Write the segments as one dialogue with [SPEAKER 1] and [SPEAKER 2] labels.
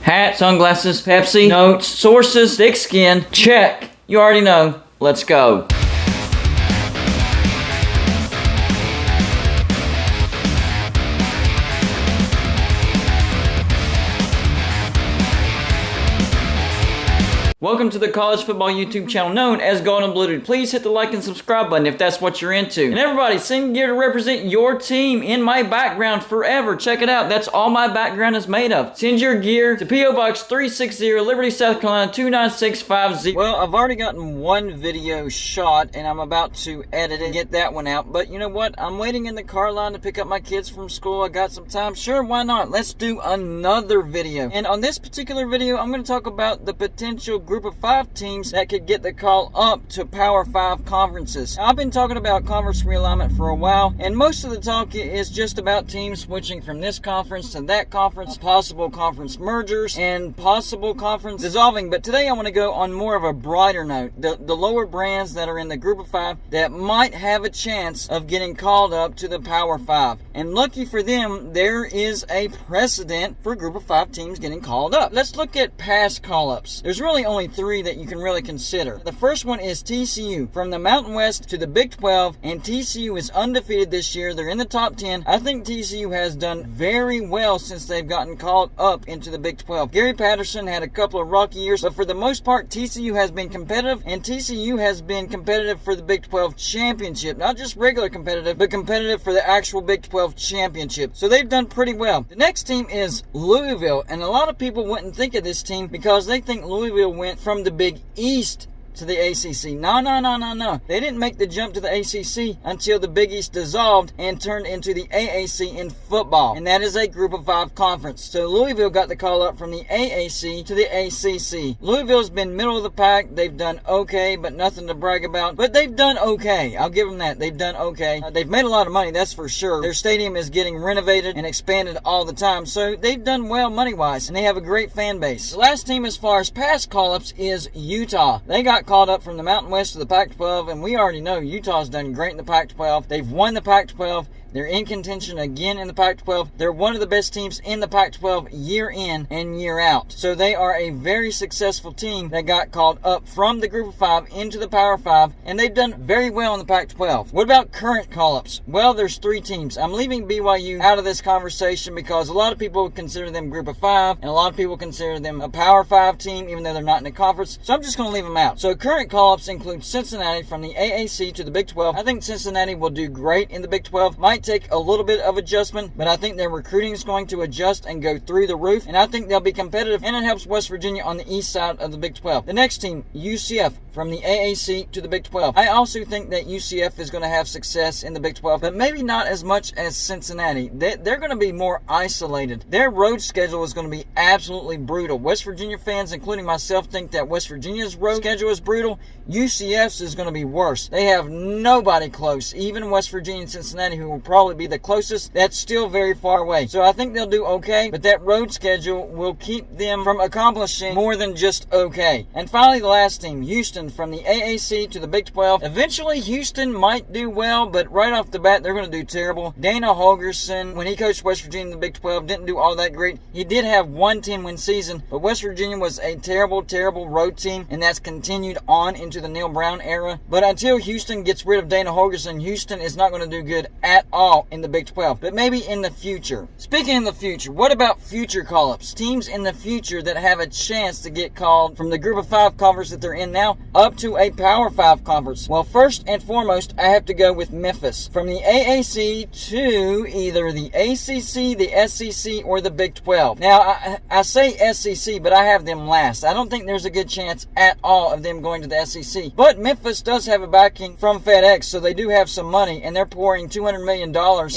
[SPEAKER 1] Hat, sunglasses, Pepsi, notes, sources, thick skin, check. You already know. Let's go. Welcome to the college football YouTube channel known as Gold and Blue Dude. Please hit the like and subscribe button if that's what you're into. And everybody, send gear to represent your team in my background forever. Check it out. That's all my background is made of. Send your gear to P.O. Box 360, Liberty, South Carolina 29650. Well, I've already gotten one video shot and I'm about to edit it and get that one out. But you know what? I'm waiting in the car line to pick up my kids from school. I got some time. Sure, why not? Let's do another video. And on this particular video, I'm going to talk about the potential group of 5 teams that could get the call up to Power 5 conferences. Now, I've been talking about conference realignment for a while, and most of the talk is just about teams switching from this conference to that conference, possible conference mergers, and possible conference dissolving. But today I want to go on more of a brighter note. The lower brands that are in the group of 5 that might have a chance of getting called up to the Power 5. And lucky for them, there is a precedent for group of 5 teams getting called up. Let's look at past call-ups. There's really only 3 that you can really consider. The first one is TCU. From the Mountain West to the Big 12, and TCU is undefeated this year. They're in the top 10. I think TCU has done very well since they've gotten called up into the Big 12. Gary Patterson had a couple of rocky years, but for the most part, TCU has been competitive, and TCU has been competitive for the Big 12 championship. Not just regular competitive, but competitive for the actual Big 12 championship. So they've done pretty well. The next team is Louisville, and a lot of people wouldn't think of this team because they think Louisville went from the Big East to the ACC. No. They didn't make the jump to the ACC until the Big East dissolved and turned into the AAC in football. And that is a group of 5 conference. So Louisville got the call up from the AAC to the ACC. Louisville's been middle of the pack. They've done okay, but nothing to brag about. But they've done okay. I'll give them that. They've done okay. They've made a lot of money, that's for sure. Their stadium is getting renovated and expanded all the time. So they've done well money-wise, and they have a great fan base. The last team as far as past call-ups is Utah. They got called up from the Mountain West to the Pac-12, and we already know Utah's done great in the Pac-12. They've won the Pac-12. They're in contention again in the Pac-12. They're one of the best teams in the Pac-12 year in and year out. So they are a very successful team that got called up from the group of 5 into the Power 5, and they've done very well in the Pac-12. What about current call-ups? Well, there's 3 teams. I'm leaving BYU out of this conversation because a lot of people consider them group of 5, and a lot of people consider them a Power 5 team, even though they're not in the conference. So I'm just going to leave them out. So current call-ups include Cincinnati from the AAC to the Big 12. I think Cincinnati will do great in the Big 12. Might take a little bit of adjustment, but I think their recruiting is going to adjust and go through the roof, and I think they'll be competitive, and it helps West Virginia on the east side of the Big 12. The next team, UCF, from the AAC to the Big 12. I also think that UCF is going to have success in the Big 12, but maybe not as much as Cincinnati. They're going to be more isolated. Their road schedule is going to be absolutely brutal. West Virginia fans, including myself, think that West Virginia's road schedule is brutal. UCF's is going to be worse. They have nobody close. Even West Virginia and Cincinnati, who will probably be the closest, that's still very far away. So I think they'll do okay, but that road schedule will keep them from accomplishing more than just okay. And finally, the last team, Houston, from the AAC to the Big 12. Eventually, Houston might do well, but right off the bat, they're going to do terrible. Dana Holgorsen, when he coached West Virginia in the Big 12, didn't do all that great. He did have one 10-win season, but West Virginia was a terrible, terrible road team, and that's continued on into the Neil Brown era. But until Houston gets rid of Dana Holgorsen, Houston is not going to do good at all in the Big 12, but maybe in the future. Speaking in the future, what about future call-ups? Teams in the future that have a chance to get called from the group of 5 conference that they're in now up to a Power 5 conference. Well, first and foremost, I have to go with Memphis. From the AAC to either the ACC, the SEC, or the Big 12. Now, I say SEC, but I have them last. I don't think there's a good chance at all of them going to the SEC. But Memphis does have a backing from FedEx, so they do have some money, and they're pouring $200 million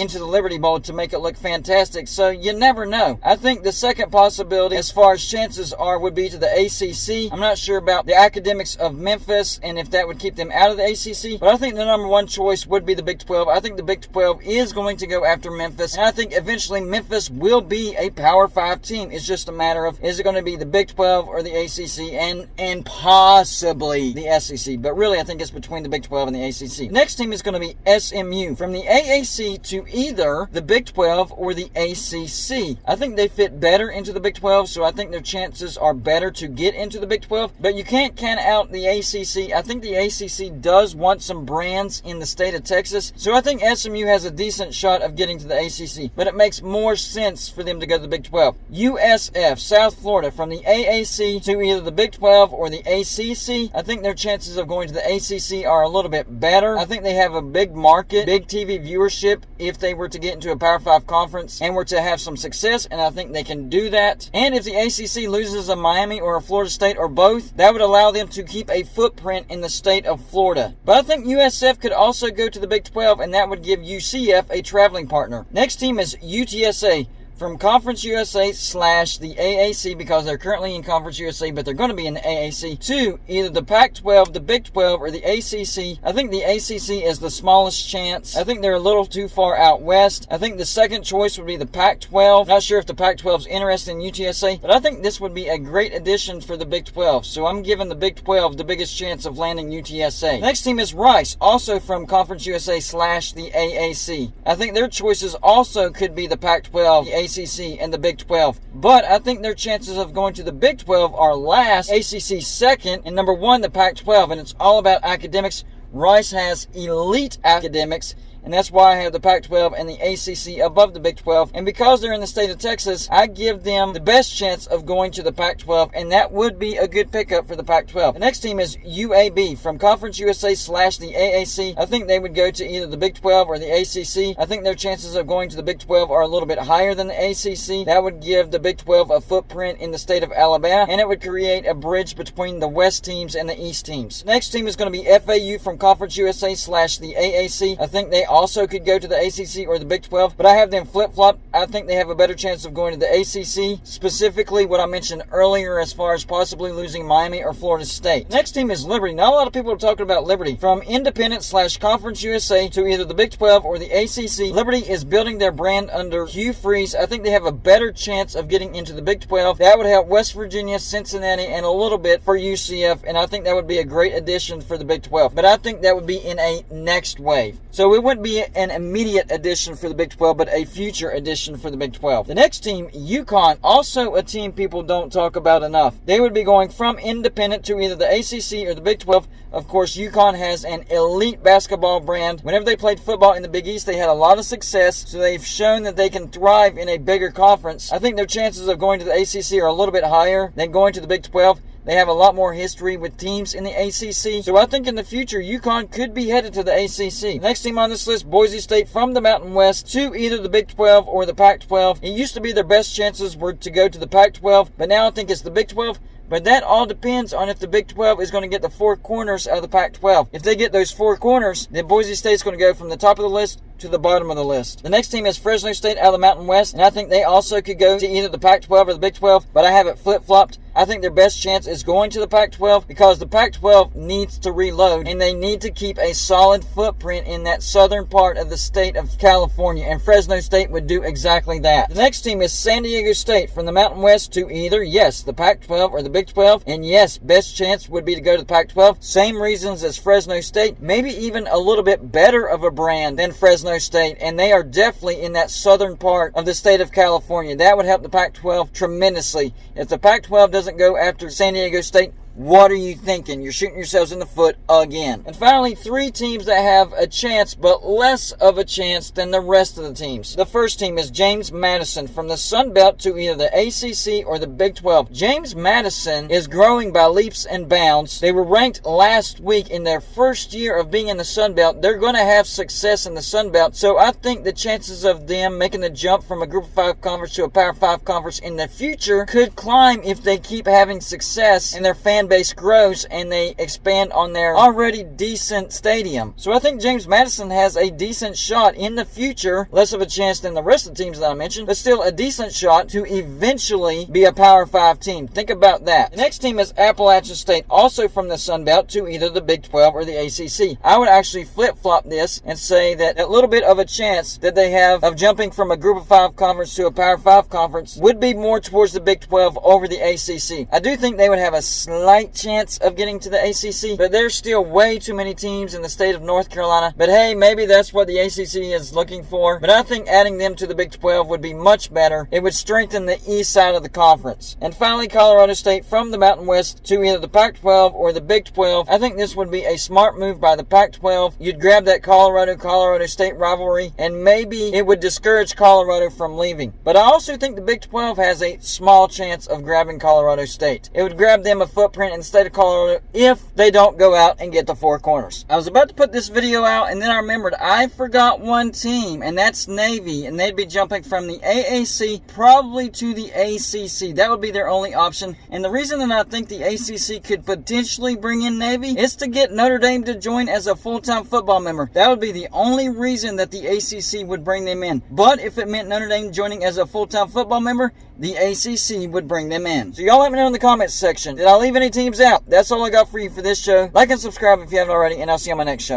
[SPEAKER 1] into the Liberty Bowl to make it look fantastic, so you never know. I think the second possibility, as far as chances are, would be to the ACC. I'm not sure about the academics of Memphis and if that would keep them out of the ACC, but I think the number one choice would be the Big 12. I think the Big 12 is going to go after Memphis, and I think eventually Memphis will be a Power 5 team. It's just a matter of, is it going to be the Big 12 or the ACC, and possibly the SEC, but really I think it's between the Big 12 and the ACC. The next team is going to be SMU. From the AAC ACC to either the Big 12 or the ACC. I think they fit better into the Big 12, so I think their chances are better to get into the Big 12, but you can't count out the ACC. I think the ACC does want some brands in the state of Texas, so I think SMU has a decent shot of getting to the ACC, but it makes more sense for them to go to the Big 12. USF, South Florida, from the AAC to either the Big 12 or the ACC. I think their chances of going to the ACC are a little bit better. I think they have a big market, big TV viewership if they were to get into a Power 5 conference and were to have some success, and I think they can do that. And if the ACC loses a Miami or a Florida State or both, that would allow them to keep a footprint in the state of Florida. But I think USF could also go to the Big 12, and that would give UCF a traveling partner. Next team is UTSA. From Conference USA / the AAC, because they're currently in Conference USA, but they're going to be in the AAC, to either the Pac-12, the Big 12, or the ACC. I think the ACC is the smallest chance. I think they're a little too far out west. I think the second choice would be the Pac-12. Not sure if the Pac-12 is interested in UTSA, but I think this would be a great addition for the Big 12. So I'm giving the Big 12 the biggest chance of landing UTSA. Next team is Rice, also from Conference USA / the AAC. I think their choices also could be the Pac-12, the ACC, and the Big 12. But I think their chances of going to the Big 12 are last, ACC second, and number one, the Pac-12. And it's all about academics. Rice has elite academics, and that's why I have the Pac-12 and the ACC above the Big 12. And because they're in the state of Texas, I give them the best chance of going to the Pac-12, and that would be a good pickup for the Pac-12. The next team is UAB from Conference USA / the AAC. I think they would go to either the Big 12 or the ACC. I think their chances of going to the Big 12 are a little bit higher than the ACC. That would give the Big 12 a footprint in the state of Alabama, and it would create a bridge between the West teams and the East teams. Next team is going to be FAU from Conference USA / the AAC. I think they also could go to the ACC or the Big 12, but I have them flip-flop. I think they have a better chance of going to the ACC, specifically what I mentioned earlier as far as possibly losing Miami or Florida State. Next team is Liberty. Not a lot of people are talking about Liberty. From Independent / Conference USA to either the Big 12 or the ACC, Liberty is building their brand under Hugh Freeze. I think they have a better chance of getting into the Big 12. That would help West Virginia, Cincinnati, and a little bit for UCF, and I think that would be a great addition for the Big 12. But I think that would be in a next wave. So it wouldn't be an immediate addition for the Big 12, but a future addition for the Big 12. The next team, UConn, also a team people don't talk about enough. They would be going from independent to either the ACC or the Big 12. Of course, UConn has an elite basketball brand. Whenever they played football in the Big East, they had a lot of success, so they've shown that they can thrive in a bigger conference. I think their chances of going to the ACC are a little bit higher than going to the Big 12. They have a lot more history with teams in the ACC. So I think in the future, UConn could be headed to the ACC. Next team on this list, Boise State from the Mountain West to either the Big 12 or the Pac-12. It used to be their best chances were to go to the Pac-12, but now I think it's the Big 12. But that all depends on if the Big 12 is going to get the four corners out of the Pac-12. If they get those four corners, then Boise State's going to go from the top of the list to the bottom of the list. The next team is Fresno State out of the Mountain West, and I think they also could go to either the Pac-12 or the Big 12, but I have it flip-flopped. I think their best chance is going to the Pac-12 because the Pac-12 needs to reload, and they need to keep a solid footprint in that southern part of the state of California, and Fresno State would do exactly that. The next team is San Diego State from the Mountain West to either, yes, the Pac-12 or the Big 12, and yes, best chance would be to go to the Pac-12. Same reasons as Fresno State, maybe even a little bit better of a brand than Fresno State, and they are definitely in that southern part of the state of California. That would help the Pac-12 tremendously. If the Pac-12 doesn't go after San Diego State, what are you thinking? You're shooting yourselves in the foot again. And finally, three teams that have a chance, but less of a chance than the rest of the teams. The first team is James Madison from the Sun Belt to either the ACC or the Big 12. James Madison is growing by leaps and bounds. They were ranked last week in their first year of being in the Sun Belt. They're going to have success in the Sun Belt. So I think the chances of them making the jump from a Group of 5 conference to a Power 5 conference in the future could climb if they keep having success and their fan base grows and they expand on their already decent stadium. So I think James Madison has a decent shot in the future, less of a chance than the rest of the teams that I mentioned, but still a decent shot to eventually be a Power 5 team. Think about that. The next team is Appalachian State, also from the Sun Belt to either the Big 12 or the ACC. I would actually flip-flop this and say that a little bit of a chance that they have of jumping from a Group of 5 conference to a Power 5 conference would be more towards the Big 12 over the ACC. I do think they would have a slight slight chance of getting to the ACC, but there's still way too many teams in the state of North Carolina. But hey, maybe that's what the ACC is looking for. But I think adding them to the Big 12 would be much better. It would strengthen the east side of the conference. And finally, Colorado State from the Mountain West to either the Pac-12 or the Big 12. I think this would be a smart move by the Pac-12. You'd grab that Colorado State rivalry, and maybe it would discourage Colorado from leaving. But I also think the Big 12 has a small chance of grabbing Colorado State. It would grab them a footprint in the state of Colorado if they don't go out and get the four corners. I was about to put this video out, and then I remembered I forgot one team, and that's Navy, and they'd be jumping from the AAC probably to the ACC. That would be their only option. And the reason that I think the ACC could potentially bring in Navy is to get Notre Dame to join as a full-time football member. That would be the only reason that the ACC would bring them in. But if it meant Notre Dame joining as a full-time football member, the ACC would bring them in. So y'all let me know in the comments section. Did I leave any teams out? That's all I got for you for this show. Like and subscribe if you haven't already, and I'll see you on my next show.